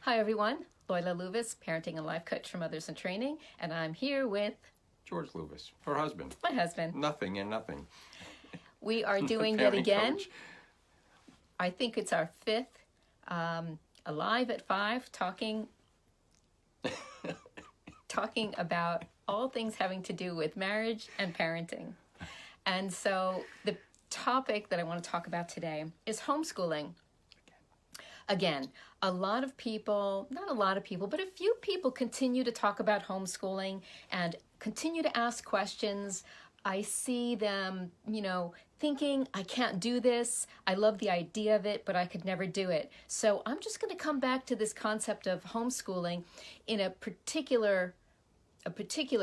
Hi everyone, Loila Luvis, parenting and life coach from Others in Training, and I'm here with George Luvis, her husband. my husband. Nothing and nothing. We are doing yet again, I think it's our fifth, Alive at 5, talking about all things having to do with marriage and parenting. And so the topic that I want to talk about today is homeschooling. Again, a lot of people, not a lot of people, but a few people continue to talk about homeschooling and continue to ask questions. I see them, thinking, I can't do this. I love the idea of it, but I could never do it. So I'm just going to come back to this concept of homeschooling in a particular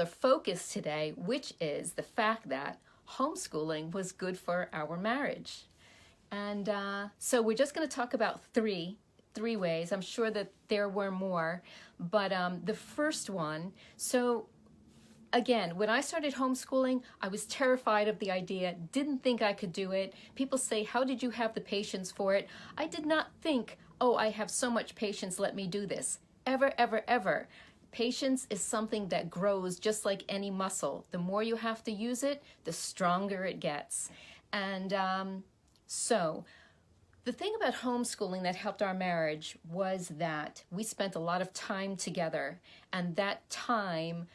focus today, which is the fact that homeschooling was good for our marriage. And so we're just going to talk about three ways. I'm sure that there were more, but the first one, so again, when I started homeschooling, I was terrified of the idea, didn't think I could do it. People say, how did you have the patience for it? I did not think, I have so much patience, let me do this. Ever, ever, ever. Patience is something that grows just like any muscle. The more you have to use it, the stronger it gets. And so the thing about homeschooling that helped our marriage was that we spent a lot of time together, and that time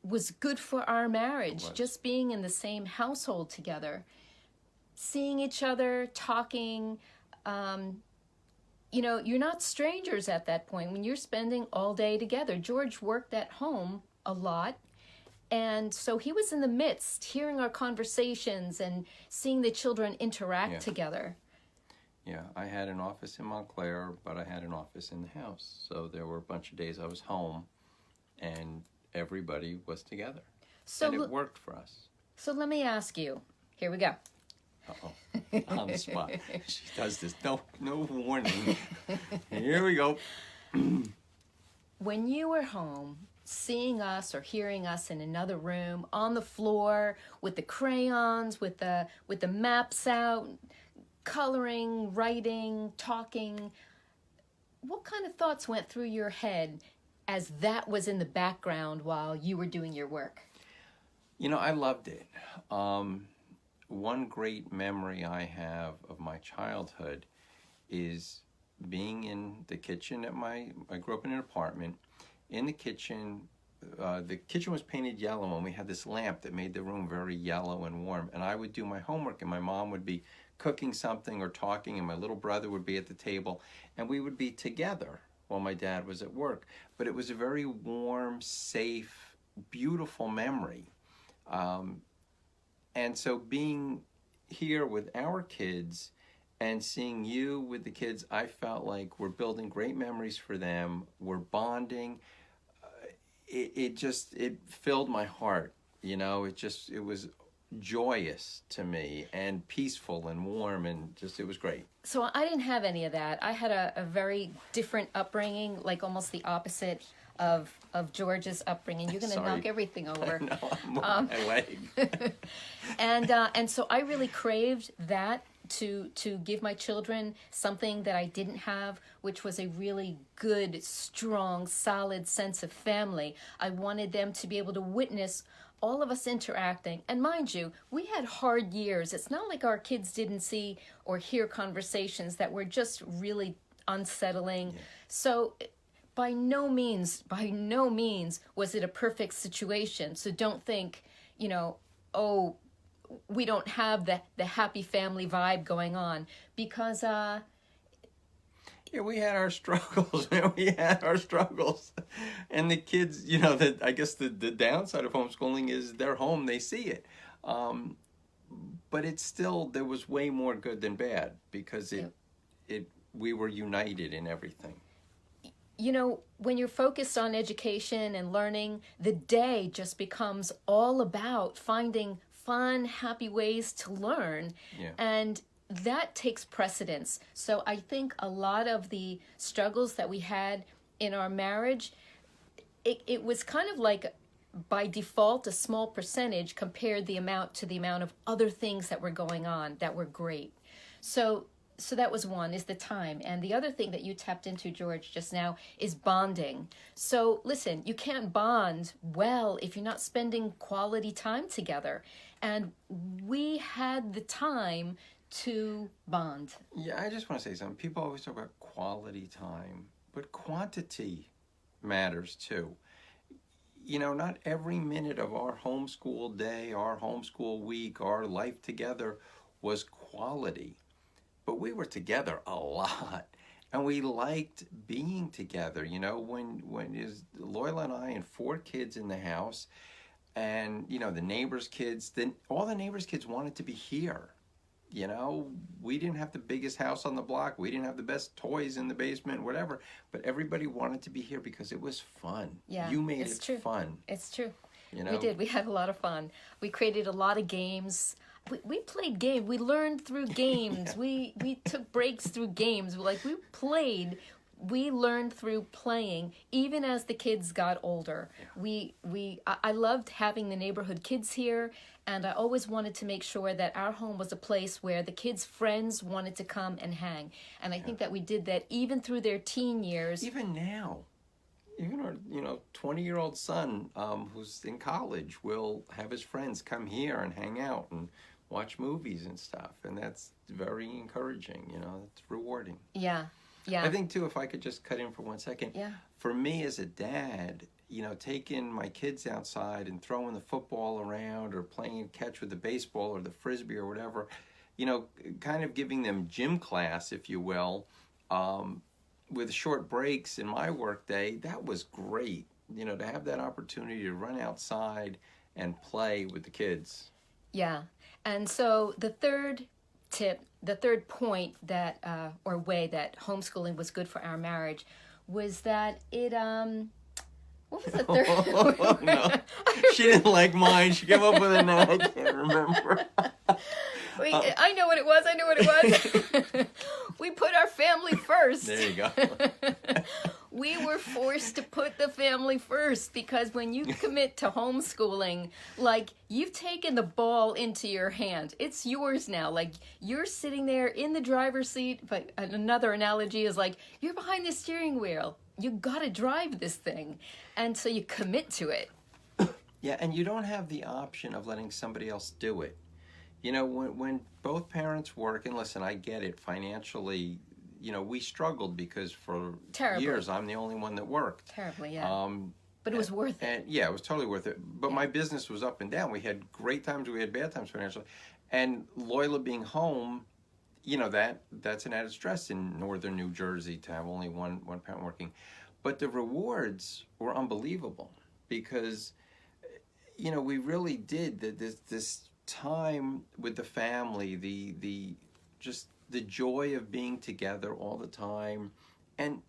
was good for our marriage. Just being in the same household together, seeing each other, talking, you're not strangers at that point when you're spending all day together. George worked at home a lot, and so he was in the midst, hearing our conversations and seeing the children interact together. Yeah, I had an office in Montclair, but I had an office in the house. So there were a bunch of days I was home, and everybody was together. So and it worked for us. So let me ask you. Here we go. Uh-oh. On the spot. She does this. No warning. Here we go. When you were home, seeing us or hearing us in another room, on the floor, with the crayons, with the maps out, coloring, writing, talking, what kind of thoughts went through your head as that was in the background while you were doing your work? I loved it. One great memory I have of my childhood is being in the kitchen I grew up in an apartment. In the kitchen was painted yellow, and we had this lamp that made the room very yellow and warm. And I would do my homework, and my mom would be cooking something or talking, and my little brother would be at the table, and we would be together while my dad was at work. But it was a very warm, safe, beautiful memory. And so being here with our kids and seeing you with the kids, I felt like we're building great memories for them. We're bonding. It filled my heart. It was joyous to me and peaceful and warm, and it was great. So I didn't have any of that. I had a very different upbringing, like almost the opposite of George's upbringing. You're going to knock everything over. No, I'm on my leg. And so I really craved that to give my children something that I didn't have, which was a really good, strong, solid sense of family. I wanted them to be able to witness all of us interacting. And mind you, we had hard years. It's not like our kids didn't see or hear conversations that were just really unsettling. Yeah. So by no means was it a perfect situation. So don't think, we don't have the happy family vibe going on, because we had our struggles. And the kids, I guess the downside of homeschooling is they're home, they see it. But it's still, there was way more good than bad, because we were united in everything. When you're focused on education and learning, the day just becomes all about finding fun, happy ways to learn. Yeah. And that takes precedence. So I think a lot of the struggles that we had in our marriage, it was kind of like by default a small percentage compared to the amount of other things that were going on that were great. So so that was one, is the time. And the other thing that you tapped into, George, just now is bonding. So listen, you can't bond well if you're not spending quality time together. And we had the time to bond. Yeah, I just want to say something. People always talk about quality time, but quantity matters too. You know, not every minute of our homeschool day, our homeschool week, our life together was quality. But we were together a lot. And we liked being together. You know, when is Loyola and I and 4 kids in the house, and you know, the neighbors' kids, then all the neighbors' kids wanted to be here. You know, we didn't have the biggest house on the block. We didn't have the best toys in the basement, whatever. But everybody wanted to be here because it was fun. Yeah, You made it's it true. fun. It's true. You know? We did. We had a lot of fun. We created a lot of games. We played games. We learned through games. Yeah. We took breaks through games. Like, we played. We learned through playing, even as the kids got older. Yeah. I loved having the neighborhood kids here, and I always wanted to make sure that our home was a place where the kids' friends wanted to come and hang. And I think that we did that even through their teen years. Even now, even our 20-year-old son who's in college will have his friends come here and hang out and watch movies and stuff. And that's very encouraging, it's rewarding. Yeah. Yeah. I think too, if I could just cut in for 1 second. Yeah. For me as a dad, taking my kids outside and throwing the football around or playing catch with the baseball or the frisbee or whatever, kind of giving them gym class, if you will, with short breaks in my work day, that was great. To have that opportunity to run outside and play with the kids. Yeah. And so the third point that, or way that homeschooling was good for our marriage was that it, what was the third? Oh, no. She didn't like mine. She came up with a name. I can't remember. I know what it was. We put our family first. There you go. We were forced to put the family first, because when you commit to homeschooling, like, you've taken the ball into your hand. It's yours now. Like, you're sitting there in the driver's seat. But another analogy is like, you're behind the steering wheel. You gotta drive this thing. And so you commit to it. Yeah, and you don't have the option of letting somebody else do it. When both parents work, and listen, I get it, financially, we struggled because for years I'm the only one that worked. Terribly, yeah. But it was worth it. And yeah, it was totally worth it. But my business was up and down. We had great times, we had bad times financially. And Loyola being home, that's an added stress in northern New Jersey to have only one parent working. But the rewards were unbelievable because, we really did this time with the family, the just the joy of being together all the time. And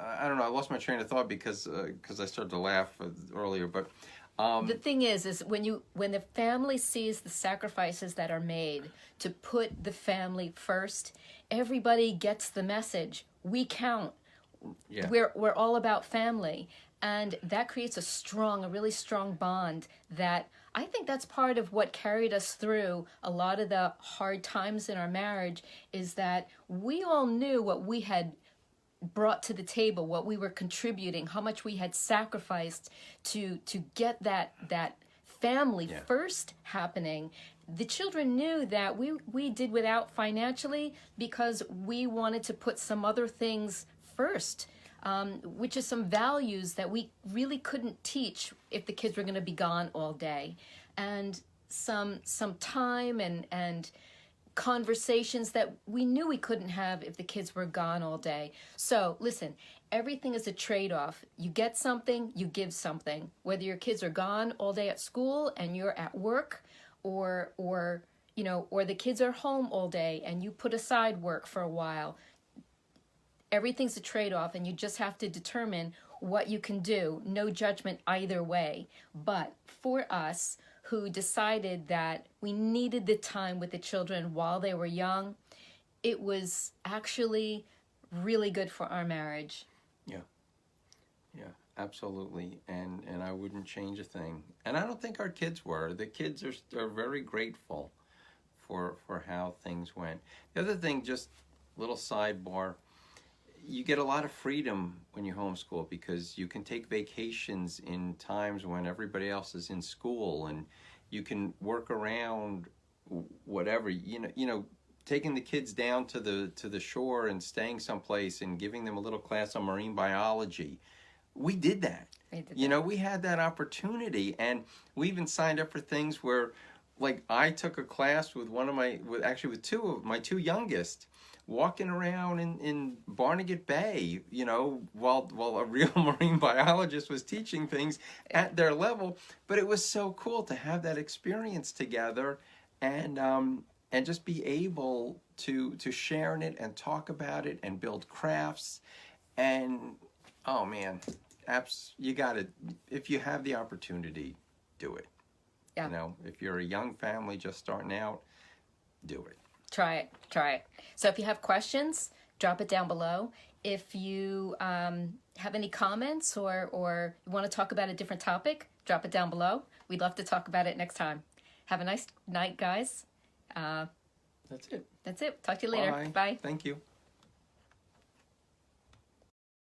I don't know, I lost my train of thought because I started to laugh earlier, but the thing is when the family sees the sacrifices that are made to put the family first, everybody gets the message. We count. Yeah. We're all about family. And that creates a really strong bond that I think that's part of what carried us through a lot of the hard times in our marriage, is that we all knew what we had brought to the table, what we were contributing, how much we had sacrificed to get that family first happening. The children knew that we did without financially because we wanted to put some other things first. Which is some values that we really couldn't teach if the kids were going to be gone all day, and some time and conversations that we knew we couldn't have if the kids were gone all day. So listen, everything is a trade-off. You get something, you give something. Whether your kids are gone all day at school and you're at work, or the kids are home all day and you put aside work for a while. Everything's a trade-off, and you just have to determine what you can do. No judgment either way. But for us who decided that we needed the time with the children while they were young, it was actually really good for our marriage. Yeah, absolutely. And I wouldn't change a thing. And I don't think our kids were. The kids are very grateful for how things went. The other thing, just little sidebar, you get a lot of freedom when you homeschool because you can take vacations in times when everybody else is in school, and you can work around whatever, taking the kids down to the shore and staying someplace and giving them a little class on marine biology. We did that. We had that opportunity, and we even signed up for things where, like, I took a class with with two of my two youngest, walking around in Barnegat Bay, while a real marine biologist was teaching things at their level. But it was so cool to have that experience together, and just be able to share in it and talk about it and build crafts. And oh man, you got to, if you have the opportunity, do it. Yeah. If you're a young family just starting out, do it. Try it. So if you have questions, drop it down below. If you have any comments or you want to talk about a different topic, drop it down below. We'd love to talk about it next time. Have a nice night, guys. That's it. Talk to you later. Bye. Bye. Thank you.